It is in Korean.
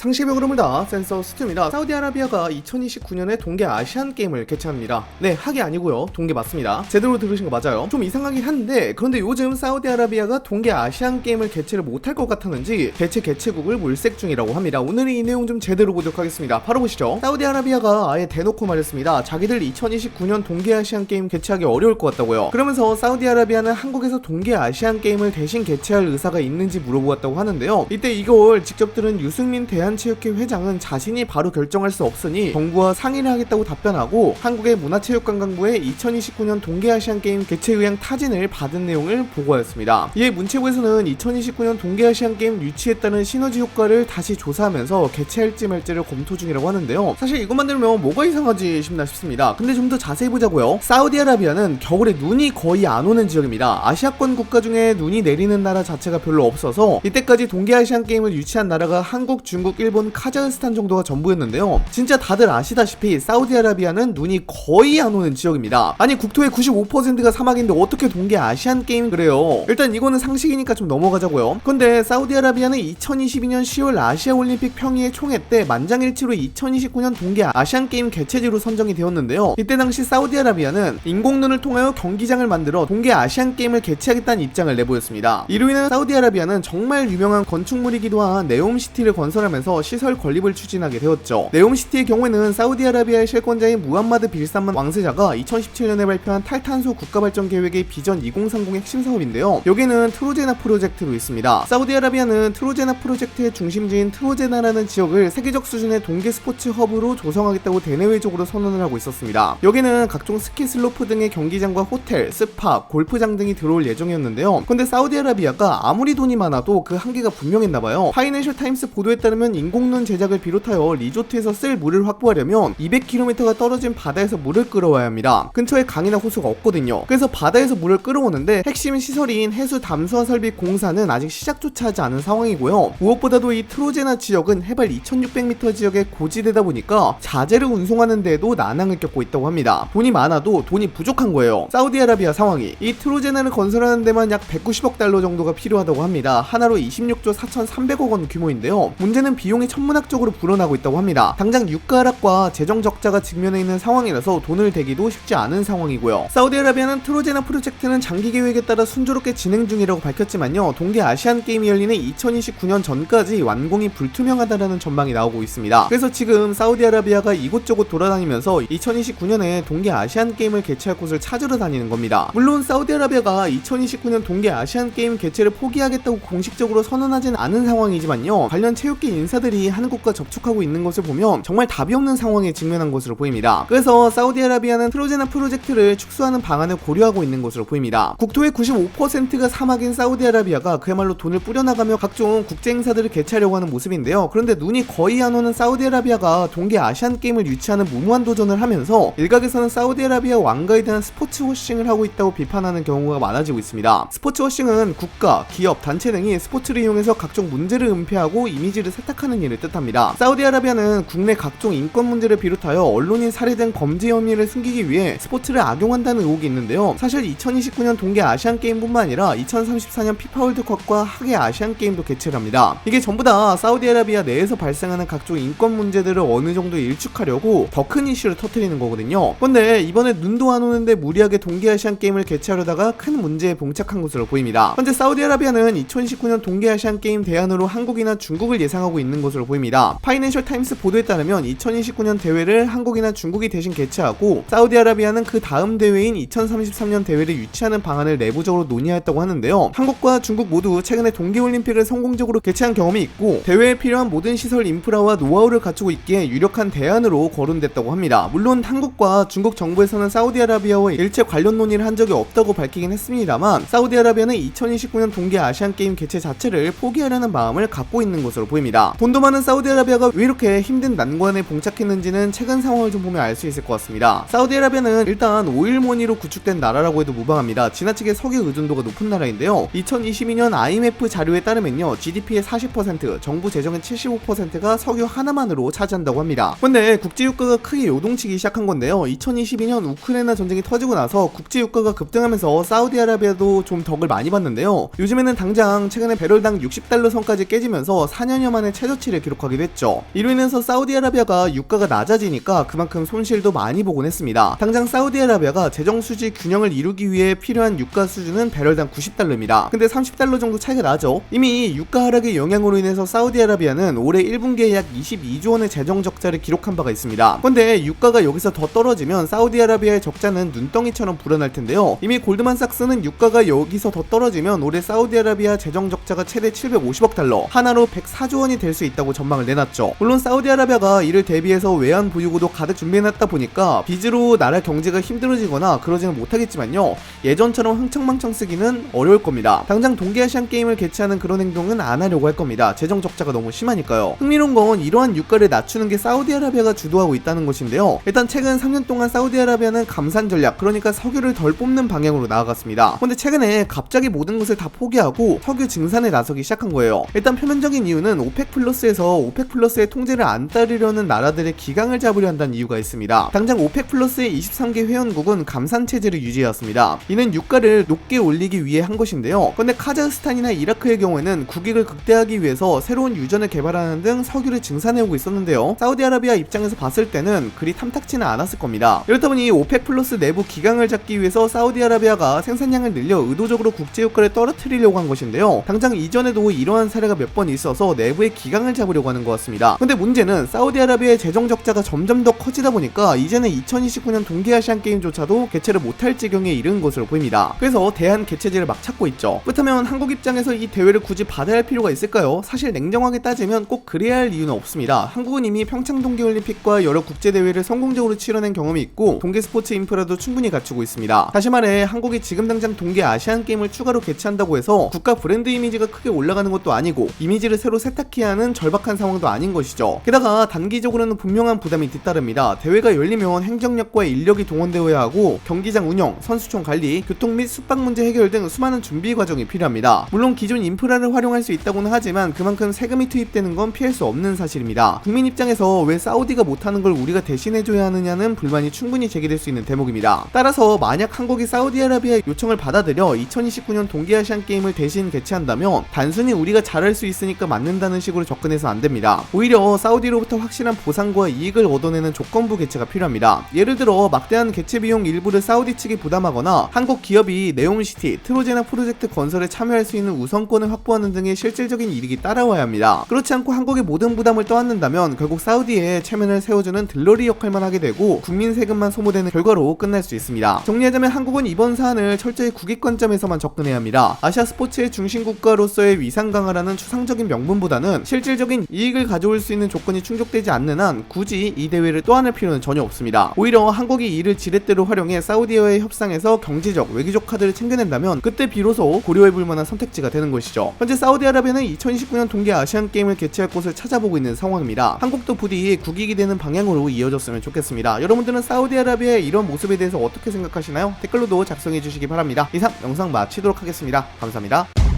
상식의 흐름을 다 센서 스튜입니다. 사우디아라비아가 2029년에 동계 아시안 게임을 개최합니다. 네, 하기 아니고요. 동계 맞습니다. 제대로 들으신 거 맞아요. 좀 이상하긴 한데 그런데 요즘 사우디아라비아가 동계 아시안 게임을 개최를 못할 것 같았는지 대체 개최국을 물색 중이라고 합니다. 오늘은 이 내용 좀 제대로 보도록 하겠습니다. 바로 보시죠. 사우디아라비아가 아예 대놓고 말했습니다. 자기들 2029년 동계 아시안 게임 개최하기 어려울 것 같다고요. 그러면서 사우디아라비아는 한국에서 동계 아시안 게임을 대신 개최할 의사가 있는지 물어보았다고 하는데요. 이때 이걸 직접 들은 유승민 대한체육회 회장은 자신이 바로 결정할 수 없으니 정부와 상의를 하겠다고 답변하고 한국의 문화체육관광부에 2029년 동계아시안게임 개최 의향 타진을 받은 내용을 보고하였습니다. 이에 문체부에서는 2029년 동계아시안게임 유치에 따른 시너지 효과를 다시 조사하면서 개최할지 말지를 검토 중이라고 하는데요. 사실 이것만 들으면 뭐가 이상하지 싶습니다. 근데 좀 더 자세히 보자고요. 사우디아라비아는 겨울에 눈이 거의 안 오는 지역입니다. 아시아권 국가 중에 눈이 내리는 나라 자체가 별로 없어서 이때까지 동계아시안게임을 유치한 나라가 한국, 중국, 일본, 카자흐스탄 정도가 전부였는데요. 진짜 다들 아시다시피 사우디아라비아는 눈이 거의 안 오는 지역입니다. 아니 국토의 95%가 사막인데 어떻게 동계 아시안 게임 그래요? 일단 이거는 상식이니까 좀 넘어가자고요. 근데 사우디아라비아는 2022년 10월 아시아올림픽 평의회 총회 때 만장일치로 2029년 동계 아시안 게임 개최지로 선정이 되었는데요. 이때 당시 사우디아라비아는 인공눈을 통하여 경기장을 만들어 동계 아시안 게임을 개최하겠다는 입장을 내보였습니다. 이로 인해 사우디아라비아는 정말 유명한 건축물이기도 한 네옴시티를 건설하면서 시설 건립을 추진하게 되었죠. 네옴시티의 경우에는 사우디아라비아의 실권자인 무함마드 빌 살만 왕세자가 2017년에 발표한 탈탄소 국가발전 계획의 비전 2030 핵심 사업인데요. 여기는 트로제나 프로젝트로 있습니다. 사우디아라비아는 트로제나 프로젝트의 중심지인 트로제나라는 지역을 세계적 수준의 동계 스포츠 허브로 조성하겠다고 대내외적으로 선언을 하고 있었습니다. 여기는 각종 스키 슬로프 등의 경기장과 호텔, 스파, 골프장 등이 들어올 예정이었는데요. 근데 사우디아라비아가 아무리 돈이 많아도 그 한계가 분명했나봐요. 파이낸셜 타임스 보도에 따르면 인공눈 제작을 비롯하여 리조트에서 쓸 물을 확보하려면 200km가 떨어진 바다에서 물을 끌어와야 합니다. 근처에 강이나 호수가 없거든요. 그래서 바다에서 물을 끌어오는데 핵심 시설인 해수 담수화 설비 공사는 아직 시작조차 하지 않은 상황이고요. 무엇보다도 이 트로제나 지역은 해발 2600m 지역의 고지대다 보니까 자재를 운송하는 데에도 난항을 겪고 있다고 합니다. 돈이 많아도 돈이 부족한 거예요. 사우디아라비아 상황이. 이 트로제나를 건설하는 데만 약 190억 달러 정도가 필요하다고 합니다. 하나로 26조 4,300억 원 규모인데요. 문제는 비용이 천문학적으로 불어나고 있다고 합니다. 당장 유가 하락과 재정 적자가 직면해 있는 상황이라서 돈을 대기도 쉽지 않은 상황이고요. 사우디아라비아는 트로제나 프로젝트는 장기 계획에 따라 순조롭게 진행 중이라고 밝혔지만요. 동계 아시안 게임이 열리는 2029년 전까지 완공이 불투명하다라는 전망이 나오고 있습니다. 그래서 지금 사우디아라비아가 이곳저곳 돌아다니면서 2029년에 동계 아시안 게임을 개최할 곳을 찾으러 다니는 겁니다. 물론 사우디아라비아가 2029년 동계 아시안 게임 개최를 포기하겠다고 공식적으로 선언하진 않은 상황이지만요. 관련 체육계 인사들이 한국과 접촉하고 있는 것을 보면 정말 답이 없는 상황에 직면한 것으로 보입니다. 그래서 사우디아라비아는 트로제나 프로젝트를 축소하는 방안을 고려하고 있는 것으로 보입니다. 국토의 95%가 사막인 사우디아라비아가 그야말로 돈을 뿌려나가며 각종 국제 행사들을 개최하려고 하는 모습인데요. 그런데 눈이 거의 안 오는 사우디아라비아가 동계 아시안 게임을 유치하는 무모한 도전을 하면서 일각에서는 사우디아라비아 왕가에 대한 스포츠 워싱을 하고 있다고 비판하는 경우가 많아지고 있습니다. 스포츠 워싱은 국가, 기업, 단체 등이 스포츠를 이용해서 각종 문제를 은폐하고 이미지를 세탁하는 일을 뜻합니다. 사우디아라비아는 국내 각종 인권 문제를 비롯하여 언론인 살해 등 범죄 혐의를 숨기기 위해 스포츠를 악용한다는 의혹이 있는데요. 사실 2029년 동계 아시안 게임뿐만 아니라 2034년 피파 월드컵과 하계 아시안 게임도 개최를 합니다. 이게 전부 다 사우디아라비아 내에서 발생하는 각종 인권 문제들을 어느 정도 일축하려고 더 큰 이슈를 터뜨리는 거거든요. 근데 이번에 눈도 안 오는데 무리하게 동계 아시안 게임을 개최하려다가 큰 문제에 봉착한 것으로 보입니다. 현재 사우디아라비아는 2029년 동계 아시안 게임 대안으로 한국이나 중국을 예상하고 있는 것으로 보입니다. 파이낸셜 타임스 보도에 따르면 2029년 대회를 한국이나 중국이 대신 개최하고 사우디아라비아는 그 다음 대회인 2033년 대회를 유치하는 방안을 내부적으로 논의하였다고 하는데요. 한국과 중국 모두 최근에 동계올림픽을 성공적으로 개최한 경험이 있고 대회에 필요한 모든 시설 인프라와 노하우를 갖추고 있기에 유력한 대안으로 거론됐다고 합니다. 물론 한국과 중국 정부에서는 사우디아라비아와 일체 관련 논의를 한 적이 없다고 밝히긴 했습니다만 사우디아라비아는 2029년 동계 아시안 게임 개최 자체를 포기하려는 마음을 갖고 있는 것으로 보입니다. 돈도 많은 사우디아라비아가 왜 이렇게 힘든 난관에 봉착했는지는 최근 상황을 좀 보면 알 수 있을 것 같습니다. 사우디아라비아는 일단 오일머니로 구축된 나라라고 해도 무방합니다. 지나치게 석유 의존도가 높은 나라인데요. 2022년 IMF 자료에 따르면요. GDP의 40%, 정부 재정의 75%가 석유 하나만으로 차지한다고 합니다. 근데 국제유가가 크게 요동치기 시작한 건데요. 2022년 우크라이나 전쟁이 터지고 나서 국제유가가 급등하면서 사우디아라비아도 좀 덕을 많이 봤는데요. 요즘에는 당장 최근에 배럴당 $60 선까지 깨지면서 4년여 만에 최저 최저치를 기록하기도 했죠. 이로 인해서 사우디아라비아가 유가가 낮아지니까 그만큼 손실도 많이 보곤 했습니다. 당장 사우디아라비아가 재정수지 균형을 이루기 위해 필요한 유가 수준은 배럴당 90달러입니다. 근데 30달러 정도 차이가 나죠. 이미 유가 하락의 영향으로 인해서 사우디아라비아는 올해 1분기에 약 22조 원의 재정 적자를 기록한 바가 있습니다. 그런데 유가가 여기서 더 떨어지면 사우디아라비아의 적자는 눈덩이처럼 불어날 텐데요. 이미 골드만삭스는 유가가 여기서 더 떨어지면 올해 사우디아라비아 재정 적자가 최대 750억 달러, 하나로 104조 원이 될 수 있다고 전망을 내놨죠. 물론 사우디아라비아가 이를 대비해서 외환 보유고도 가득 준비해놨다 보니까 빚으로 나라 경제가 힘들어지거나 그러지는 못하겠지만요. 예전처럼 흥청망청 쓰기는 어려울 겁니다. 당장 동계아시안 게임을 개최하는 그런 행동은 안 하려고 할 겁니다. 재정 적자가 너무 심하니까요. 흥미로운 건 이러한 유가를 낮추는 게 사우디아라비아가 주도하고 있다는 것인데요. 일단 최근 3년 동안 사우디아라비아는 감산 전략, 그러니까 석유를 덜 뽑는 방향으로 나아갔습니다. 근데 최근에 갑자기 모든 것을 다 포기하고 석유 증산에 나서기 시작한 거예요. 일단 표면적인 이유는 오펙 플러스에서 오펙 플러스의 통제를 안 따르려는 나라들의 기강을 잡으려 한다는 이유가 있습니다. 당장 오펙 플러스의 23개 회원국은 감산 체제를 유지해왔습니다. 이는 유가를 높게 올리기 위해 한 것인데요. 그런데 카자흐스탄이나 이라크의 경우에는 국익을 극대화하기 위해서 새로운 유전을 개발하는 등 석유를 증산해오고 있었는데요. 사우디아라비아 입장에서 봤을 때는 그리 탐탁치는 않았을 겁니다. 이렇다 보니 오펙 플러스 내부 기강을 잡기 위해서 사우디아라비아가 생산량을 늘려 의도적으로 국제유가를 떨어뜨리려고 한 것인데요. 당장 이전에도 이러한 사례가 몇 번 있어서 내부의 기강을 잡으려고 하는 것 같습니다. 근데 문제는 사우디아라비아의 재정 적자가 점점 더 커지다 보니까 이제는 2029년 동계아시안 게임조차도 개최를 못할 지경에 이른 것으로 보입니다. 그래서 대한 개최지를 막 찾고 있죠. 그렇다면 한국 입장에서 이 대회를 굳이 받아야 할 필요가 있을까요? 사실 냉정하게 따지면 꼭 그래야 할 이유는 없습니다. 한국은 이미 평창 동계올림픽과 여러 국제대회를 성공적으로 치러낸 경험이 있고 동계 스포츠 인프라도 충분히 갖추고 있습니다. 다시 말해 한국이 지금 당장 동계아시안 게임을 추가로 개최한다고 해서 국가 브랜드 이미지가 크게 올라가는 것도 아니고 이미지를 새로 세탁해야 하는 절박한 상황도 아닌 것이죠. 게다가 단기적으로는 분명한 부담이 뒤따릅니다. 대회가 열리면 행정력과 인력이 동원되어야 하고 경기장 운영, 선수촌 관리, 교통 및 숙박 문제 해결 등 수많은 준비 과정이 필요합니다. 물론 기존 인프라를 활용할 수 있다고는 하지만 그만큼 세금이 투입되는 건 피할 수 없는 사실입니다. 국민 입장에서 왜 사우디가 못하는 걸 우리가 대신해줘야 하느냐는 불만이 충분히 제기될 수 있는 대목입니다. 따라서 만약 한국이 사우디아라비아의 요청을 받아들여 2029년 동계아시안 게임을 대신 개최한다면 단순히 우리가 잘할 수 있으니까 맞는다는 식으로 접근해서 안 됩니다. 오히려 사우디로부터 확실한 보상과 이익을 얻어내는 조건부 개최가 필요합니다. 예를 들어 막대한 개최 비용 일부를 사우디 측이 부담하거나 한국 기업이 네옴시티, 트로제나 프로젝트 건설에 참여할 수 있는 우선권을 확보하는 등의 실질적인 이익이 따라와야 합니다. 그렇지 않고 한국의 모든 부담을 떠안는다면 결국 사우디에 체면을 세워주는 들러리 역할만 하게 되고 국민 세금만 소모되는 결과로 끝날 수 있습니다. 정리하자면 한국은 이번 사안을 철저히 국익 관점에서만 접근해야 합니다. 아시아 스포츠의 중심 국가로서의 위상 강화라는 추상적인 명분보다는 실질적인 이익을 가져올 수 있는 조건이 충족되지 않는 한 굳이 이 대회를 떠안을 필요는 전혀 없습니다. 오히려 한국이 이를 지렛대로 활용해 사우디와의 협상에서 경제적, 외교적 카드를 챙겨낸다면 그때 비로소 고려해볼 만한 선택지가 되는 것이죠. 현재 사우디아라비아는 2029년 동계아시안 게임을 개최할 곳을 찾아보고 있는 상황입니다. 한국도 부디 국익이 되는 방향으로 이어졌으면 좋겠습니다. 여러분들은 사우디아라비아의 이런 모습에 대해서 어떻게 생각하시나요? 댓글로도 작성해 주시기 바랍니다. 이상 영상 마치도록 하겠습니다. 감사합니다.